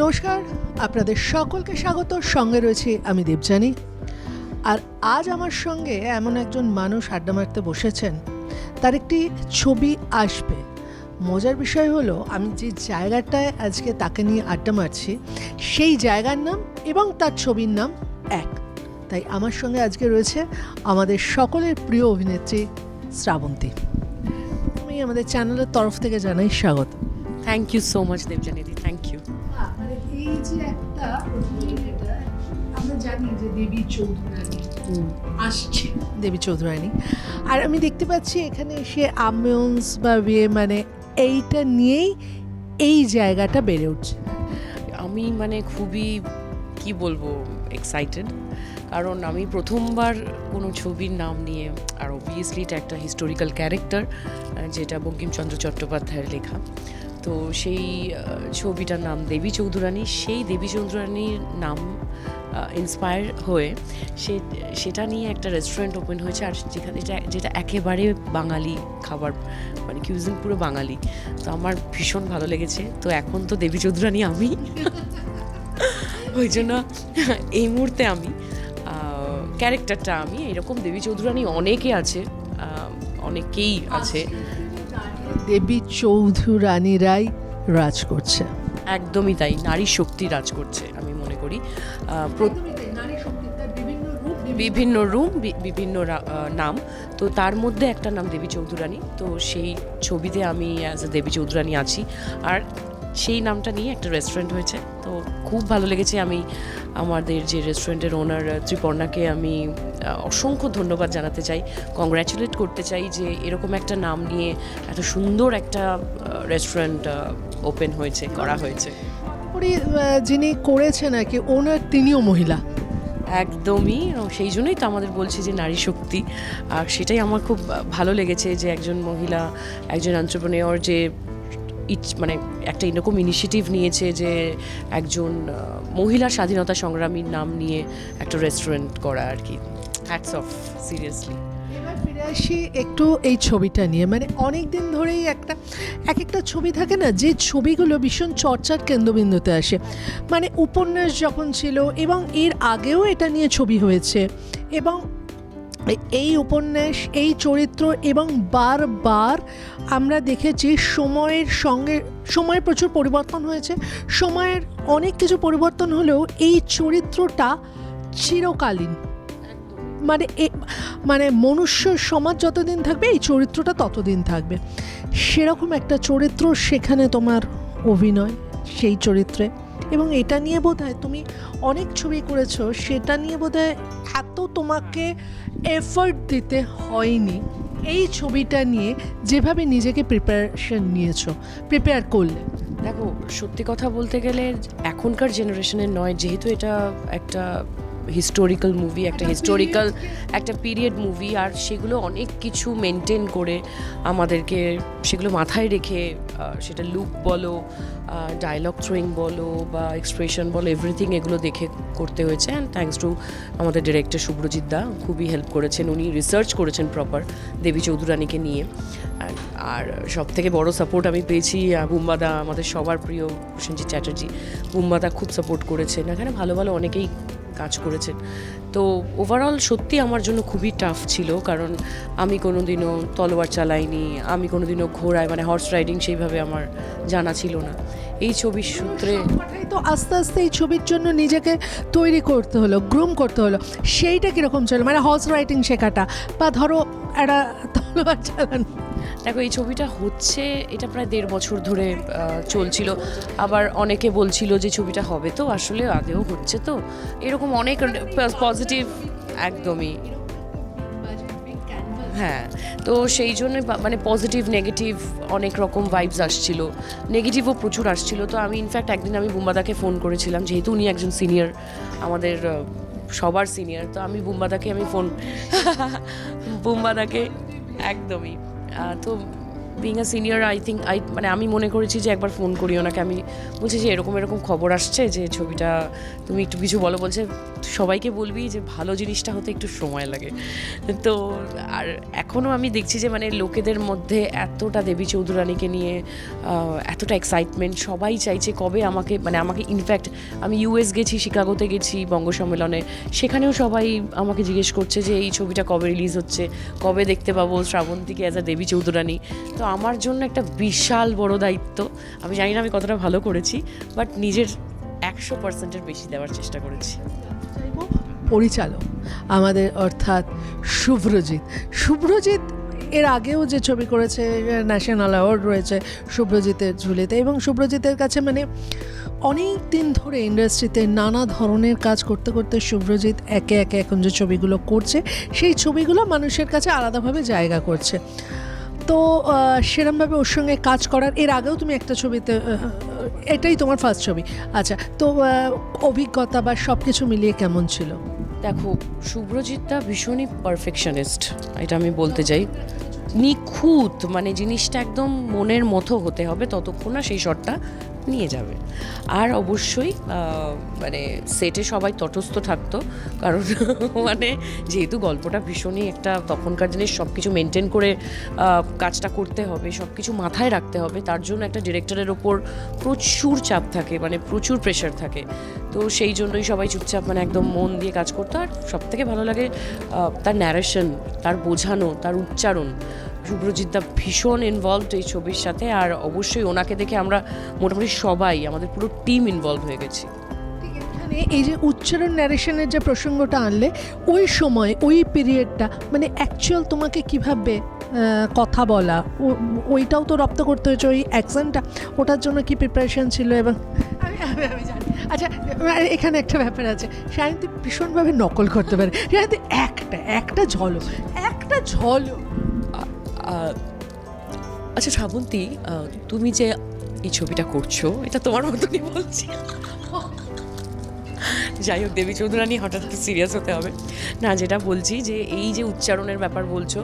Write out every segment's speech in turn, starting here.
নমস্কার, আপনাদের সকলকে স্বাগত। সঙ্গে রয়েছে আমি দেবযানী। আর আজ আমার সঙ্গে এমন একজন মানুষ আড্ডা মারতে বসেছেন, তার একটি ছবি আসবে। মজার বিষয় হলো, আমি যে জায়গাটায় আজকে তাকে নিয়ে আড্ডা মারছি সেই জায়গার নাম এবং তার ছবির নাম এক। তাই আমার সঙ্গে আজকে রয়েছে আমাদের সকলের প্রিয় অভিনেত্রী শ্রাবন্তী। আমি আমাদের চ্যানেলের তরফ থেকে জানাই স্বাগত। থ্যাংক ইউ সো মাচ দেবযানীদি, থ্যাংক ইউ। এই যে একটা আমরা জানি যে দেবী চৌধুরানী আসছে, দেবী চৌধুরানী, আর আমি দেখতে পাচ্ছি এখানে এসে আমিউন্স বা বিয়ে মানে এইটা নিয়েই এই জায়গাটা বেড়ে উঠছে। আমি মানে খুবই কি বলবো এক্সাইটেড, কারণ আমি প্রথমবার কোনো ছবির নাম নিয়ে, আর অবভিয়াসলি এটা একটা হিস্টোরিক্যাল ক্যারেক্টার যেটা বঙ্কিমচন্দ্র চট্টোপাধ্যায়ের লেখা। তো সেই ছবিটার নাম দেবী চৌধুরানী। সেই দেবী চৌধুরানীর নাম ইন্সপায়ার হয়ে সেটা নিয়ে একটা রেস্টুরেন্ট ওপেন হয়েছে, আর যেটা একেবারে বাঙালি খাবার, মানে কিউজিন পুরো বাঙালি। তো আমার ভীষণ ভালো লেগেছে। তো এখন তো দেবী চৌধুরানী আমি, ওই জন্য এই মুহূর্তে আমি ক্যারেক্টারটা আমি এরকম। দেবী চৌধুরানী অনেকে আছে, অনেকেই আছে, দেবী চৌধুরানীরাই রাজ করছে। একদমই তাই, নারী শক্তি রাজ করছে আমি মনে করি। বিভিন্ন রূপ, বিভিন্ন নাম, তো তার মধ্যে একটা নাম দেবী চৌধুরানী। তো সেই ছবিতে আমি অ্যাজ এ দেবী চৌধুরানী আছি, আর সেই নামটা নিয়ে একটা রেস্টুরেন্ট হয়েছে। তো খুব ভালো লেগেছে। আমি আমাদের যে রেস্টুরেন্টের ওনার ত্রিপর্ণাকে আমি অসংখ্য ধন্যবাদ জানাতে চাই, কংগ্র্যাচুলেট করতে চাই যে এরকম একটা নাম নিয়ে এত সুন্দর একটা রেস্টুরেন্ট ওপেন হয়েছে, করা হয়েছে। যিনি করেছেন আর কি ওনার, তিনিও মহিলা। একদমই, সেই জন্যই তো আমাদের বলছি যে নারী শক্তি। আর সেটাই আমার খুব ভালো লেগেছে যে একজন মহিলা, একজন এন্টারপ্রেনিউর যে মানে একটা এরকম ইনিশিয়েটিভ নিয়েছে যে একজন মহিলা স্বাধীনতা সংগ্রামীর নাম নিয়ে একটা রেস্টুরেন্ট করা আর কি। Hats off, seriously. এবার ফিরে আসি একটু এই ছবিটা নিয়ে। মানে অনেক দিন ধরেই একটা ছবি থাকে না, যে ছবিগুলো ভীষণ চর্চার কেন্দ্রবিন্দুতে আসে। মানে উপন্যাস যখন ছিল, এবং এর আগেও এটা নিয়ে ছবি হয়েছে, এবং এই উপন্যাস, এই চরিত্র, এবং বারবার আমরা দেখেছি সময়ের প্রচুর পরিবর্তন হয়েছে। সময়ের অনেক কিছু পরিবর্তন হলেও এই চরিত্রটা চিরকালীন। মানে মনুষ্য সমাজ যতদিন থাকবে এই চরিত্রটা ততদিন থাকবে। সেরকম একটা চরিত্র, সেখানে তোমার অভিনয় সেই চরিত্রে, এবং এটা নিয়ে বোধহয় তুমি অনেক ছবি করেছো, সেটা নিয়ে বোধহয় এত তোমাকে এফর্ট দিতে হয়নি। এই ছবিটা নিয়ে যেভাবে নিজেকে প্রিপেয়ার করলে। দেখো, সত্যি কথা বলতে গেলে এখনকার জেনারেশনের নয়, যেহেতু এটা একটা হিস্টোরিক্যাল মুভি, একটা পিরিয়ড মুভি, আর সেগুলো অনেক কিছু মেনটেন করে আমাদেরকে সেগুলো মাথায় রেখে, সেটা লুক বলো, ডায়লগ থ্রোয়িং বলো বা এক্সপ্রেশন বলো, এভরিথিং এগুলো দেখে করতে হয়েছে। অ্যান্ড থ্যাঙ্কস টু আমাদের ডিরেক্টর শুভ্রজিৎ দা, খুবই হেল্প করেছেন। উনি রিসার্চ করেছেন প্রপার দেবী চৌধুরানীকে নিয়ে। আর সব থেকে বড় সাপোর্ট আমি পেয়েছি বুম্বাদা, আমাদের সবার প্রিয় প্রসেনজিৎ চ্যাটার্জি। বুম্বাদা খুব সাপোর্ট করেছেন, এখানে ভালো ভালো অনেকেই কাজ করেছেন। তো ওভারঅল সত্যি আমার জন্য খুবই টাফ ছিল, কারণ আমি কোনোদিনও তলোয়ার চালাইনি, আমি কোনোদিনও ঘোড়ায় মানে হর্স রাইডিং সেইভাবে আমার জানা ছিল না। এই ছবির সূত্রে তো আস্তে আস্তে এই ছবির জন্য নিজেকে তৈরি করতে হলো, গ্রুম করতে হলো। সেইটা কীরকম ছিল, মানে হর্স রাইডিং শেখাটা বা ধরো একটা তলোয়ার চালানো? দেখো, এই ছবিটা হচ্ছে, এটা প্রায় 1.5 বছর ধরে চলছিল। আবার অনেকে বলছিল যে ছবিটা হবে তো, আসলে আদেও হচ্ছে তো, এরকম অনেক পজিটিভ। একদমই, হ্যাঁ। তো সেই জন্য মানে পজিটিভ নেগেটিভ অনেক রকম ভাইবস আসছিল, নেগেটিভও প্রচুর আসছিল। তো আমি ইনফ্যাক্ট একদিন আমি বুম্বাদাকে ফোন করেছিলাম, যেহেতু উনি একজন সিনিয়র, আমাদের সবার সিনিয়র। তো আমি বুম্বাদাকে একদমই, তো বিং আ সিনিয়র মানে আমি মনে করেছি যে একবার ফোন করি ওনাকে, আমি বলছি যে এরকম এরকম খবর আসছে যে ছবিটা তুমি একটু কিছু বলো। বলছে সবাইকে বলবি যে ভালো জিনিসটা হতে একটু সময় লাগে। তো আর এখনও আমি দেখছি যে মানে লোকেদের মধ্যে এতটা দেবী চৌধুরানীকে নিয়ে এতটা এক্সাইটমেন্ট, সবাই চাইছে কবে আমাকে ইনফ্যাক্ট আমি ইউএস গেছি, শিকাগোতে গেছি বঙ্গ সম্মেলনে, সেখানেও সবাই আমাকে জিজ্ঞেস করছে যে এই ছবিটা কবে রিলিজ হচ্ছে, কবে দেখতে পাবো শ্রাবন্তীকে অ্যাজ আ দেবী চৌধুরানী। তো আমার জন্য একটা বিশাল বড় দায়িত্ব। আমি জানি না আমি কতটা ভালো করেছি, বাট নিজের 100%-এর বেশি দেওয়ার চেষ্টা করেছি। পরিচালক আমাদের অর্থাৎ শুভ্রজিৎ এর আগেও যে ছবি করেছে, ন্যাশনাল অ্যাওয়ার্ড রয়েছে শুভ্রজিতের ঝুলিতে, এবং শুভ্রজিতের কাছে মানে অনেক দিন ধরে ইন্ডাস্ট্রিতে নানা ধরনের কাজ করতে করতে শুভ্রজিৎ একে একে এখন যে ছবিগুলো করছে সেই ছবিগুলো মানুষের কাছে আলাদাভাবে জায়গা করছে। তো সেরমভাবে ওর সঙ্গে কাজ করার, এর আগেও তুমি একটা ছবিতে, এটাই তোমার ফার্স্ট ছবি, আচ্ছা, তো অভিজ্ঞতা বা সব কিছু মিলিয়ে কেমন ছিল? দেখো, শুভ্রজিৎটা ভীষণই পারফেকশনিস্ট, এটা আমি বলতে চাই। নিখুঁত, মানে জিনিসটা একদম মনের মতো হতে হবে, ততক্ষণ না সেই শটটা নিয়ে যাবে। আর অবশ্যই মানে সেটে সবাই তটস্থ থাকতো, কারণ মানে যেহেতু গল্পটা ভীষণই একটা তখনকার জিনিস, সব কিছু মেনটেন করে কাজটা করতে হবে, সব কিছু মাথায় রাখতে হবে, তার জন্য একটা ডিরেক্টরের ওপর প্রচুর চাপ থাকে, মানে প্রচুর প্রেশার থাকে। তো সেই জন্যই সবাই চুপচাপ মানে একদম মন দিয়ে কাজ করতো। আর সবথেকে ভালো লাগে তার ন্যারেশন, তার বোঝানো, তার উচ্চারণ। শুভ্রজিৎদা ভীষণ ইনভলভড এই ছবির সাথে, আর অবশ্যই ওনাকে দেখে আমরা মোটামুটি সবাই, আমাদের পুরো টিম ইনভলভ হয়ে গেছি। এই যে উচ্চারণ ন্যারেশনের যে প্রসঙ্গটা আনলে, ওই সময় ওই পিরিয়ডটা মানে অ্যাকচুয়াল তোমাকে কিভাবে কথা বলা, ওইটাও তো রপ্ত করতে হয়েছে, ওই অ্যাকসেন্টটা, ওটার জন্য কি প্রিপারেশন ছিল? এবং আমি জানি, আচ্ছা এখানে একটা ব্যাপার আছে, শায়ন্তী ভীষণভাবে নকল করতে পারে। শায়ন্তী একটা ঝলক আচ্ছা শ্রাবন্তী, তুমি যে এই ছবিটা করছো, এটা তোমার মতনই বলছি। যাই হোক, দেবী চৌধুরানী হঠাৎ একটু সিরিয়াস হতে হবে না। যেটা বলছি যে এই যে উচ্চারণের ব্যাপার বলছো,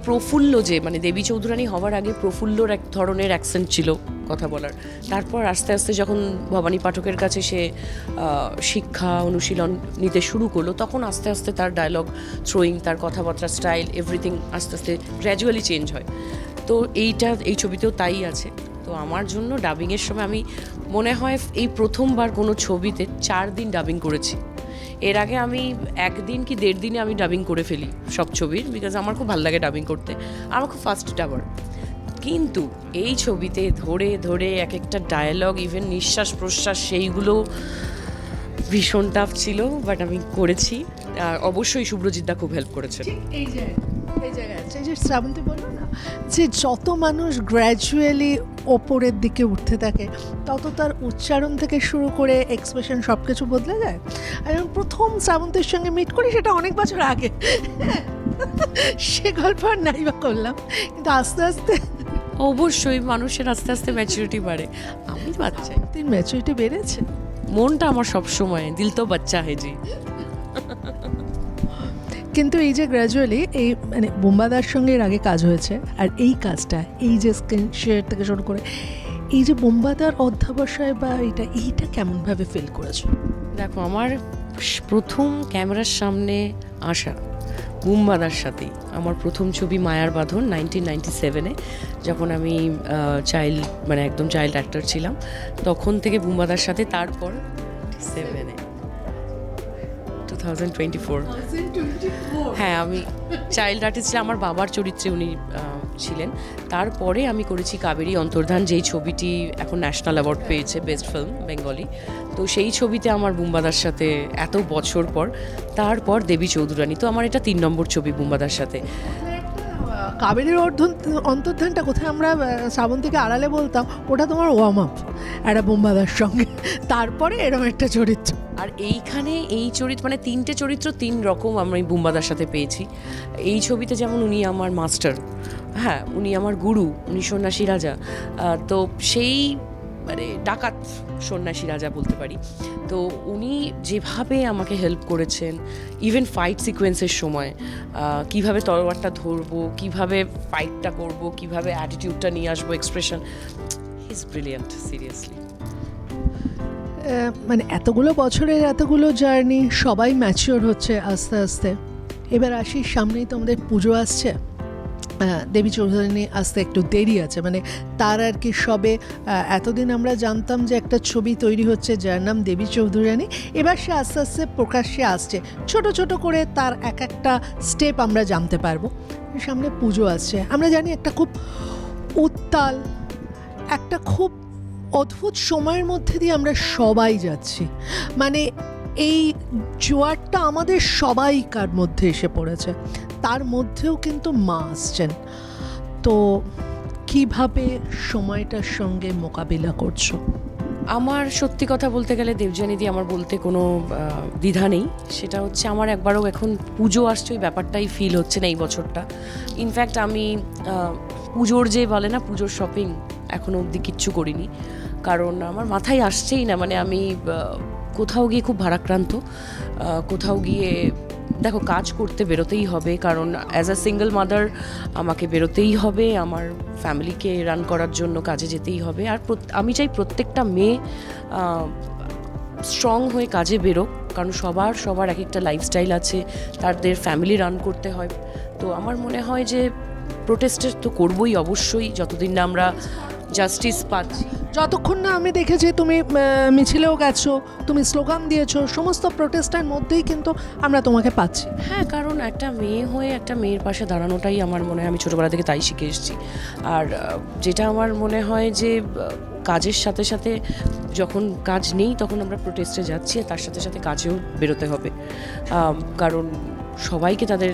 প্রফুল্ল যে মানে দেবী চৌধুরানী হওয়ার আগে প্রফুল্লর এক ধরনের অ্যাকসেন্ট ছিল কথা বলার। তারপর আস্তে আস্তে যখন ভবানী পাঠকের কাছে সে শিক্ষা অনুশীলন নিতে শুরু করলো, তখন আস্তে আস্তে তার ডায়লগ থ্রোয়িং, তার কথাবার্তা স্টাইল, এভরিথিং আস্তে আস্তে গ্র্যাজুয়ালি চেঞ্জ হয়। তো এই ছবিতেও তাই আছে। তো আমার জন্য ডাবিংয়ের সময় আমি মনে হয় এই প্রথমবার কোনো ছবিতে 4 দিন ডাবিং করেছি। এর আগে আমি 1 দিন কি 1.5 দিনে আমি ডাবিং করে ফেলি সব ছবির, বিকজ আমার খুব ভালো লাগে ডাবিং করতে, আমার খুব ফাস্ট ডাবার। কিন্তু এই ছবিতে ধরে ধরে এক একটা ডায়ালগ, ইভেন নিঃশ্বাস প্রশ্বাস, সেইগুলো ভীষণ টাফ ছিল, বাট আমি করেছি। আর অবশ্যই শুভ্রজিৎদা খুব হেল্প করেছে। এই জায়গায় যে শ্রাবন্তী বললো না, যে যত মানুষ গ্র্যাজুয়ালি ওপরের দিকে উঠতে থাকে, তত তার উচ্চারণ থেকে শুরু করে এক্সপ্রেশন সব কিছু বদলে যায়। আর যখন প্রথম শ্রাবন্তীর সঙ্গে মিট করি, সেটা অনেক বছর আগে, সে গল্প আর নাই বা করলাম, কিন্তু আস্তে আস্তে অবশ্যই মানুষের আস্তে আস্তে ম্যাচুরিটি বাড়ে। আমি বাচ্চা, ম্যাচুরিটি বেড়েছে। মনটা আমার সবসময় দিল তো বাচ্চা হয় জি। কিন্তু এই যে গ্র্যাজুয়ালি এই মানে বোম্বাদার সঙ্গে এর আগে কাজ হয়েছে, আর এই কাজটা, এই যে স্ক্রিন শেয়ার থেকে শুরু করে এই যে বোম্বাদার অধ্যাবসায় বা এইটা কেমনভাবে ফিল করেছো? দেখো, আমার প্রথম ক্যামেরার সামনে আসা বুম্বাদার সাথেই। আমার প্রথম ছবি মায়ার বাঁধন 1997-এ, যখন আমি একদম চাইল্ড অ্যাক্টর ছিলাম, তখন থেকে বুম্বাদার সাথে। তারপর 2024 হ্যাঁ, আমি চাইল্ড আর্টিস্ট ছিলাম, আমার বাবার চরিত্রে উনি ছিলেন। তারপরে আমি করেছি কাবেরী অন্তর্ধান, যেই ছবিটি এখন ন্যাশনাল অ্যাওয়ার্ড পেয়েছে বেস্ট ফিল্ম বেঙ্গলি। তো সেই ছবিতে আমার বুম্বাদার সাথে এত বছর পর। তারপর দেবী চৌধুরানী, তো আমার এটা 3 নম্বর ছবি বুম্বাদার সাথে। কাবেরীর অন্তর্ধানটা কোথায় আমরা শ্রাবন্তীকে আড়ালে বলতাম, ওটা তোমার ওয়ার্ম আপ একটা বোম্বাদার সঙ্গে, তারপরে এরকম একটা চরিত্র। আর এইখানে এই চরিত্র মানে 3টে চরিত্র 3 রকম আমি বুম্বাদার সাথে পেয়েছি। এই ছবিতে যেমন উনি আমার মাস্টার, হ্যাঁ উনি আমার গুরু, উনি সন্ন্যাসী রাজা। তো সেই মানে ডাকাত সন্ন্যাসী রাজা বলতে পারি। তো উনি যেভাবে আমাকে হেল্প করেছেন, ইভেন ফাইট সিকোয়েন্সের সময় কিভাবে তলোয়ারটা ধরবো, কিভাবে ফাইটটা করব, কিভাবে অ্যাটিটিউডটা নিয়ে আসবো, expression, he is brilliant seriously. মানে এতগুলো বছরের এতগুলো জার্নি, সবাই ম্যাচিওর হচ্ছে আস্তে আস্তে। এবার আসি, সামনেই তো আমাদের পুজো আসছে। দেবী চৌধুরানী আসতে একটু দেরি আছে, মানে তার আর কি সবে এতদিন আমরা জানতাম যে একটা ছবি তৈরি হচ্ছে যার নাম দেবী চৌধুরানী। এবার সে আস্তে আস্তে প্রকাশ্যে আসছে, ছোট ছোট করে তার এক একটা স্টেপ আমরা জানতে পারবো। সামনে পুজো আসছে, আমরা জানি একটা খুব উত্তাল, একটা খুব অদ্ভুত সময়ের মধ্যে দিয়ে আমরা সবাই যাচ্ছি। মানে এই জোয়ারটা আমাদের সবাইকার মধ্যে এসে পড়েছে, তার মধ্যেও কিন্তু মা আসছেন। তো কিভাবে সময়টার সঙ্গে মোকাবিলা করছো? আমার সত্যি কথা বলতে গেলে দেবযানীদি, আমার বলতে কোনো দ্বিধা নেই। সেটা হচ্ছে আমার একবারও এখন পুজো আসছে ওই ব্যাপারটাই ফিল হচ্ছে না এই বছরটা। ইনফ্যাক্ট আমি পুজোর যে বলে না পুজোর শপিং, এখনও অবধি কিচ্ছু করিনি, কারণ আমার মাথায় আসছেই না। মানে আমি কোথাও গিয়ে খুব ভারাক্রান্ত, কোথাও গিয়ে দেখো কাজ করতে বেরোতেই হবে, কারণ অ্যাজ আ সিঙ্গেল মাদার আমাকে বেরোতেই হবে, আমার ফ্যামিলিকে রান করার জন্য কাজে যেতেই হবে। আর আমি চাই প্রত্যেকটা মেয়ে স্ট্রং হয়ে কাজে বেরোক, কারণ সবার এক একটা লাইফস্টাইল আছে, তাদের ফ্যামিলি রান করতে হয়। তো আমার মনে হয় যে প্রোটেস্টের তো করবই অবশ্যই, যতদিন না আমরা জাস্টিস পাচ্ছি। যতক্ষণ না আমি দেখেছি তুমি মিছিলেও গেছো, তুমি স্লোগান দিয়েছো, সমস্ত প্রোটেস্টের মধ্যেই কিন্তু আমরা তোমাকে পাচ্ছি। হ্যাঁ, কারণ একটা মেয়ে হয়ে একটা মেয়ের পাশে দাঁড়ানোটাই আমার মনে হয়, আমি ছোটোবেলা থেকে তাই শিখে এসেছি। আর যেটা আমার মনে হয় যে কাজের সাথে সাথে যখন কাজ নেই তখন আমরা প্রোটেস্টে যাচ্ছি, আর তার সাথে সাথে কাজেও বেরোতে হবে, কারণ সবাইকে তাদের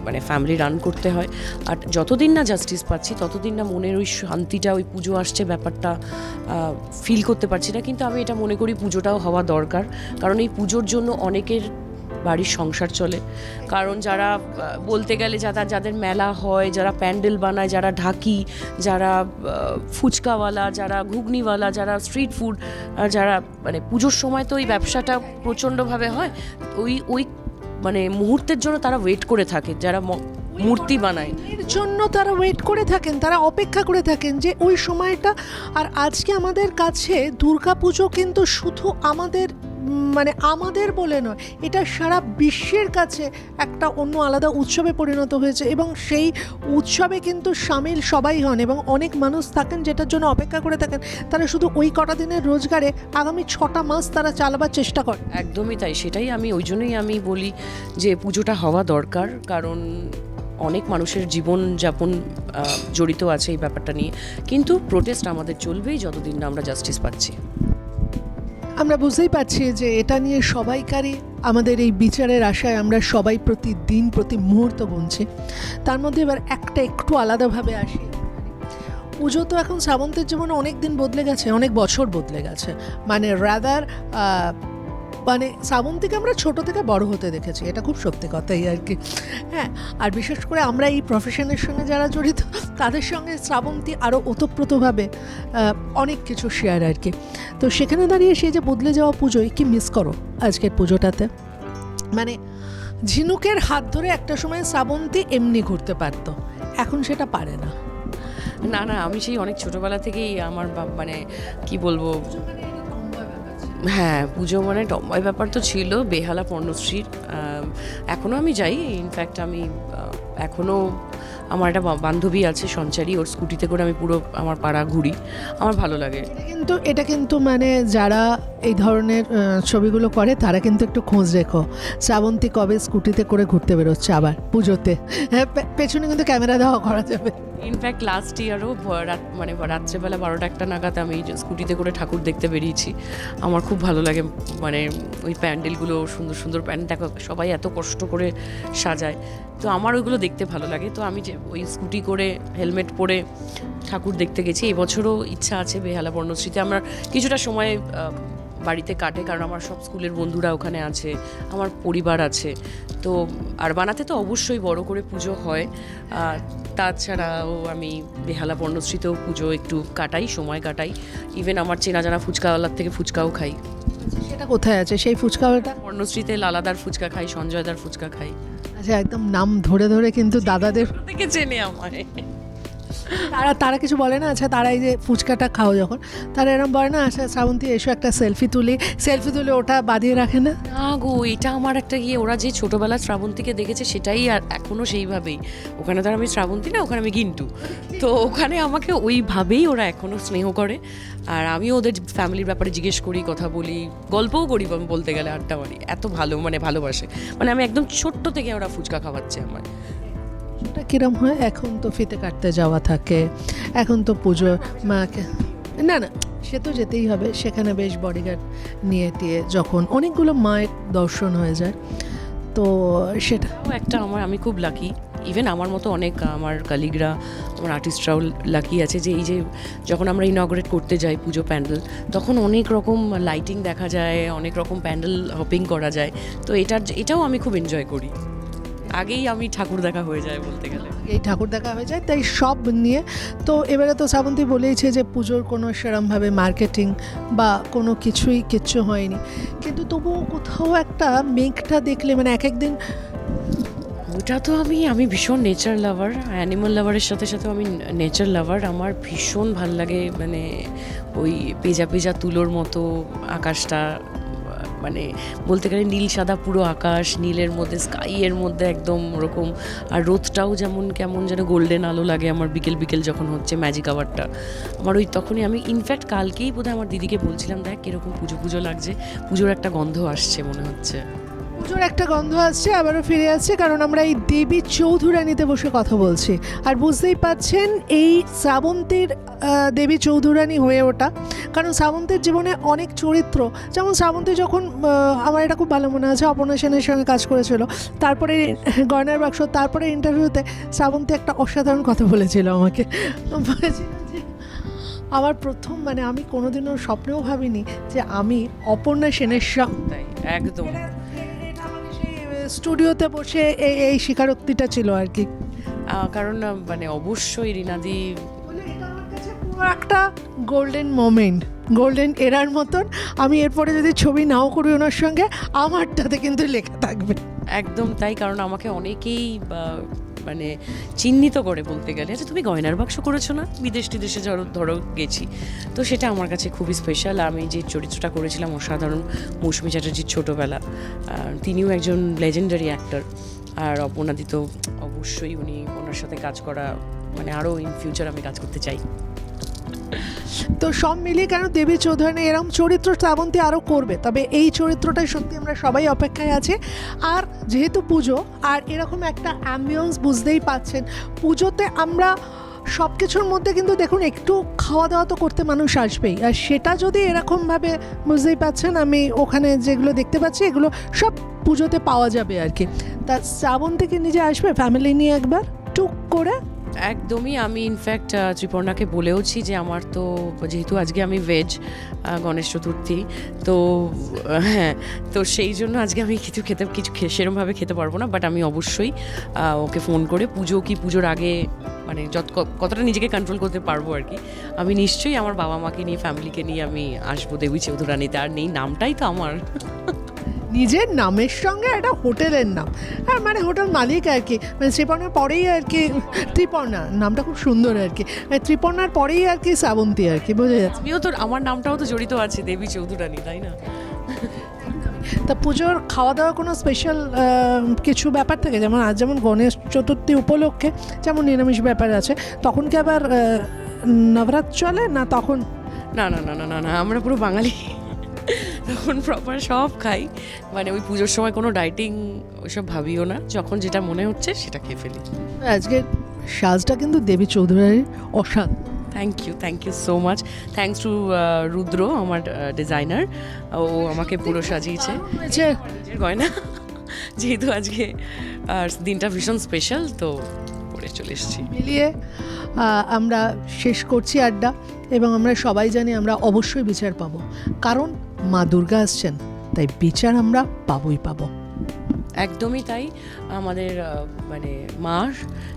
মানে ফ্যামিলি রান করতে হয়। আর যতদিন না জাস্টিস পাচ্ছি ততদিন না মনের ওই শান্তিটা, ওই পুজো আসছে ব্যাপারটা ফিল করতে পারছি না। কিন্তু আমি এটা মনে করি পুজোটাও হওয়া দরকার, কারণ এই পুজোর জন্য অনেকের বাড়ির সংসার চলে। কারণ যারা বলতে গেলে যাদের মেলা হয়, যারা প্যান্ডেল বানায়, যারা ঢাকি, যারা ফুচকাওয়ালা, যারা ঘুগনিওয়ালা, যারা স্ট্রিট ফুড, যারা মানে পুজোর সময় তো ওই ব্যবসাটা প্রচণ্ডভাবে হয়, ওই মানে মুহূর্তের জন্য তারা ওয়েট করে থাকে, যারা মূর্তি বানায় এর জন্য তারা ওয়েট করে থাকেন, তারা অপেক্ষা করে থাকেন যে ওই সময়টা। আর আজকে আমাদের কাছে দুর্গাপুজো কিন্তু শুধু আমাদের বলে নয়, এটা সারা বিশ্বের কাছে একটা অন্য আলাদা উৎসবে পরিণত হয়েছে, এবং সেই উৎসবে কিন্তু সামিল সবাই হন, এবং অনেক মানুষ থাকেন যেটার জন্য অপেক্ষা করে থাকেন। তারা শুধু ওই কটা দিনের রোজগারে আগামী 6টা মাস তারা চালাবার চেষ্টা করে। একদমই তাই, সেটাই ওই জন্যই আমি বলি যে পুজোটা হওয়া দরকার, কারণ অনেক মানুষের জীবনযাপন জড়িত আছে এই ব্যাপারটা নিয়ে। কিন্তু প্রোটেস্ট আমাদের চলবেই যতদিন না আমরা জাস্টিস পাচ্ছি। আমরা বুঝতেই পারছি যে এটা নিয়ে সবাইকারই আমাদের এই বিচারের আশায় আমরা সবাই প্রতিদিন প্রতি মুহূর্ত গুনছি। তার মধ্যে এবার একটা একটু আলাদাভাবে আসি, পুজো তো এখন শ্রাবন্তের জীবনে অনেক দিন বদলে গেছে, অনেক বছর বদলে গেছে। মানে রাদার শ্রাবন্তীকে আমরা ছোট থেকে বড় হতে দেখেছি, এটা খুব সত্যি কথাই আর কি। হ্যাঁ, আর বিশেষ করে আমরা এই প্রফেশনের সঙ্গে যারা জড়িত তাদের সঙ্গে শ্রাবন্তী আরও ওতপ্রোতভাবে অনেক কিছু শেয়ার আর কি। তো সেখানে দাঁড়িয়ে সেই যে বদলে যাওয়া পুজোয় কি মিস করো আজকের পুজোটাতে? মানে ঝিনুকের হাত ধরে একটা সময় শ্রাবন্তী এমনি ঘুরতে পারতো, এখন সেটা পারে না। না, আমি সেই অনেক ছোটোবেলা থেকেই আমার মানে কি বলবো, হ্যাঁ পুজো মানে টম্বয় ব্যাপার তো ছিল। বেহালা পর্ণশ্রীর এখনও আমি যাই, ইনফ্যাক্ট আমি এখনও আমার একটা বান্ধবী আছে সঞ্চারী, ওর স্কুটিতে করে আমি পুরো আমার পাড়া ঘুরি, আমার ভালো লাগে। এটা কিন্তু মানে যারা এই ধরনের ছবিগুলো করে তারা কিন্তু একটু খোঁজ রেখো, শ্রাবন্তী কবে স্কুটিতে করে ঘুরতে বেরোচ্ছে আবার পুজোতে। হ্যাঁ, পেছনে কিন্তু ক্যামেরা দেওয়া করা যাবে। ইনফ্যাক্ট লাস্ট ইয়ারও মানে রাত্রেবেলা 12টা-1টা নাগাদ আমি স্কুটিতে করে ঠাকুর দেখতে বেরিয়েছি। আমার খুব ভালো লাগে, মানে ওই প্যান্ডেলগুলো সুন্দর সুন্দর প্যান্ডেল, দেখো সবাই এত কষ্ট করে সাজায়, তো আমার ওইগুলো দেখতে ভালো লাগে। তো আমি যে ওই স্কুটি করে হেলমেট পরে ঠাকুর দেখতে গেছি। এই বছরও ইচ্ছা আছে বেহালা পর্ণশ্রীতে আমরা কিছুটা সময় বাড়িতে কাটে, কারণ আমার সব স্কুলের বন্ধুরা ওখানে আছে, আমার পরিবার আছে। তো আর বানাতে তো অবশ্যই বড় করে পুজো হয়। তাছাড়াও আমি বেহালা বর্ণশ্রীতেও পুজো একটু কাটাই, সময় কাটাই। ইভেন আমার চেনা জানা ফুচকাওয়ালার থেকে ফুচকাও খাই। সেটা কোথায় আছে সেই ফুচকাওয়ালাটা? বর্ণশ্রীতে লালাদার ফুচকা খাই, সঞ্জয়দার ফুচকা খাই। আচ্ছা, একদম নাম ধরে ধরে কিন্তু দাদাদের থেকে চেনে আমায়। তারা কিছু বলে না? আচ্ছা, তারা এই যে ফুচকাটা খাও যখন, তারা এরকম বলে না, আচ্ছা শ্রাবন্তী এসো একটা সেলফি তুলে ওটা বাঁধিয়ে রাখে না? না গো, এটা আমার একটা ওরা যে ছোটবেলা শ্রাবন্তীকে দেখেছে সেটাই আর এখনো সেইভাবেই। ওখানে তো আর আমি শ্রাবন্তী না, ওখানে আমি গিন্টু। তো ওখানে আমাকে ওইভাবেই ওরা এখনো স্নেহ করে। আর আমিও ওদের ফ্যামিলির ব্যাপারে জিজ্ঞেস করি, কথা বলি, গল্পও করি, বলতে গেলে আড্ডা মারি। এত ভালোবাসে, মানে আমি একদম ছোট্ট থেকে ওরা ফুচকা খাওয়াচ্ছে আমার। ওটা কিরম হয়? এখন তো ফিতে কাটতে যাওয়া থাকে, এখন তো পুজো মাকে না সে তো যেতেই হবে, সেখানে বেশ বডিগার্ড নিয়ে টিয়ে যখন অনেকগুলো মায়ের দর্শন হয়ে যায়, তো সেটা একটা আমি খুব লাকি। ইভেন আমার মতো অনেক আমার কালিগরা, আমার আর্টিস্টরাও লাকি আছে যে এই যে যখন আমরা ইনঅগ্রেট করতে যাই পুজো প্যান্ডেল, তখন অনেক রকম লাইটিং দেখা যায়, অনেক রকম প্যান্ডেল হপিং করা যায়। তো এটাও আমি খুব এনজয় করি। আগেই আমি ঠাকুর দেখা হয়ে যায় বলতে গেলে, এই ঠাকুর দেখা হয়ে যায়, তাই সব নিয়ে। তো এবারে তো শ্রাবন্তী বলেইছে যে পুজোর কোনো সেরমভাবে মার্কেটিং বা কোনো কিচ্ছু হয়নি, কিন্তু তবুও কোথাও একটা মেঘটা দেখলে মানে এক একদিন ওটা তো আমি ভীষণ নেচার লাভার, অ্যানিমাল লাভারের সাথে আমি নেচার লাভার। আমার ভীষণ ভাল লাগে, মানে ওই পেজা তুলোর মতো আকাশটা, মানে বলতে গেলে নীল সাদা পুরো আকাশ, নীলের মধ্যে স্কাইয়ের মধ্যে একদম ওরকম। আর রোদটাও কেমন যেন গোল্ডেন আলো লাগে আমার বিকেল যখন হচ্ছে ম্যাজিক আওয়ারটা আমার। ওই তখনই আমি ইনফ্যাক্ট কালকেই বোধহয় আমার দিদিকে বলছিলাম, দেখ কীরকম পুজো লাগছে, পুজোর একটা গন্ধ আসছে মনে হচ্ছে। পুজোর একটা গন্ধ আসছে, আবারও ফিরে আসছে, কারণ আমরা এই দেবী চৌধুরানীতে বসে কথা বলছি। আর বুঝতেই পাচ্ছেন এই শ্রাবন্তীর দেবী চৌধুরানী হয়ে ওঠা, কারণ শ্রাবন্তীর জীবনে অনেক চরিত্র, যেমন শ্রাবন্তী যখন আমার এটা খুব ভালো মনে আছে, অপর্ণা সেনের সঙ্গে কাজ করেছিল, তারপরে গয়নার বাক্স, তারপরে ইন্টারভিউতে শ্রাবন্তী একটা অসাধারণ কথা বলেছিল আমাকে, বলেছিল যে আমার প্রথম, মানে আমি কোনোদিনও স্বপ্নেও ভাবিনি যে আমি অপর্ণা সেনের সঙ্গে একদম স্টুডিওতে বসে এই স্বীকারোক্তিটা ছিল আর কি। কারণ মানে অবশ্যই রিনাদি একটা গোল্ডেন মোমেন্ট, গোল্ডেন এরার মতন। আমি এরপরে যদি ছবি নাও করি ওনার সঙ্গে, আমারটাতে কিন্তু লেখা থাকবে। একদম তাই, কারণ আমাকে অনেকেই মানে চিহ্নিত করে বলতে গেলে, আচ্ছা তুমি গয়নার বাক্স করেছো না, বিদেশে ধরো গেছি, তো সেটা আমার কাছে খুবই স্পেশাল। আমি যে চরিত্রটা করেছিলাম অসাধারণ, মৌসুমী চ্যাটার্জির ছোটোবেলা, তিনিও একজন লেজেন্ডারি অ্যাক্টর। আর অপর্ণাদি তো অবশ্যই, ওনার সাথে কাজ করা মানে আরও ইন ফিউচার আমি কাজ করতে চাই। তো সব মিলিয়ে কেন দেবী চৌধুরানী এরকম চরিত্র শ্রাবন্তী আরও করবে, তবে এই চরিত্রটাই সত্যি আমরা সবাই অপেক্ষায় আছি। আর যেহেতু পুজো আর এরকম একটা অ্যাম্বিয়েন্স, বুঝতেই পাচ্ছেন পুজোতে আমরা সব কিছুর মধ্যে কিন্তু দেখুন একটু খাওয়া দাওয়া তো করতে মানুষ আসবেই, আর সেটা যদি এরকমভাবে, বুঝতেই পাচ্ছেন আমি ওখানে যেগুলো দেখতে পাচ্ছি এগুলো সব পুজোতে পাওয়া যাবে আর কি। তা শ্রাবন্তীকে নিজে আসবে ফ্যামিলি নিয়ে একবার টুক করে? একদমই, আমি ইনফ্যাক্ট ত্রিপর্ণাকে বলেওছি যে আমার তো যেহেতু আজকে আমি ভেজ, গণেশ চতুর্থী, তো হ্যাঁ, তো সেই জন্য আজকে আমি কিছু সেরমভাবে খেতে পারবো না, বাট আমি অবশ্যই ওকে ফোন করে পুজোর আগে মানে কতটা নিজেকে কন্ট্রোল করতে পারবো আর কি, আমি নিশ্চয়ই আমার বাবা মাকে নিয়ে, ফ্যামিলিকে নিয়ে আমি আসবো দেবী চৌধুরানীতে। আর নেই নামটাই তো আমার নিজের নামের সঙ্গে একটা হোটেলের নাম, হ্যাঁ মানে হোটেল মালিক আর কি, মানে ত্রিপর্ণার পরেই আর কি ত্রিপর্ণা নামটা খুব সুন্দর আর কি, মানে ত্রিপর্ণার পরেই আর কি শ্রাবন্তী আর কি, বোঝা যাচ্ছে। আমিও তো, আমার নামটাও তো জড়িত আছে দেবী চৌধুরানী, তাই না? তা পুজোর খাওয়া দাওয়া কোনো স্পেশাল কিছু ব্যাপার থাকে, যেমন আজ যেমন গণেশ চতুর্থী উপলক্ষে যেমন নিরামিষ ব্যাপার আছে, তখন কি আবার নবরাত্রি চলে না তখন? না না না না না না, আমরা পুরো বাঙালি, তখন প্রপার সব খাই, মানে ওই পুজোর সময় কোনো ডাইটিং ওইসব ভাবিও না, যখন যেটা মনে হচ্ছে সেটা খেয়ে ফেলি। আজকের সাজটা কিন্তু দেবী চৌধুরানীর অসাধারণ। Thank you so much, thanks to Rudra, আমার ডিজাইনার, ও আমাকে পুরো সাজিয়েছে গয়না, যেহেতু আজকে দিনটা ভীষণ স্পেশাল, তো পরে চলে এসেছি। মিলিয়ে আমরা শেষ করছি আড্ডা, এবং আমরা সবাই জানি আমরা অবশ্যই বিচার পাবো, কারণ মা দুর্গা আসছেন, তাই বিচার আমরা পাবোই পাবো। একদমই তাই। আমাদের মানে মা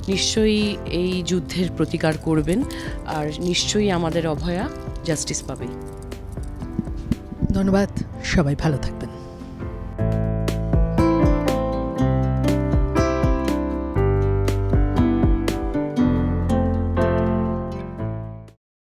নিশ্চয়ই এই যুদ্ধের প্রতিকার করবেন, আর নিশ্চয়ই আমাদের অভয়া জাস্টিস পাবে। ধন্যবাদ, সবাই ভালো থাকবেন।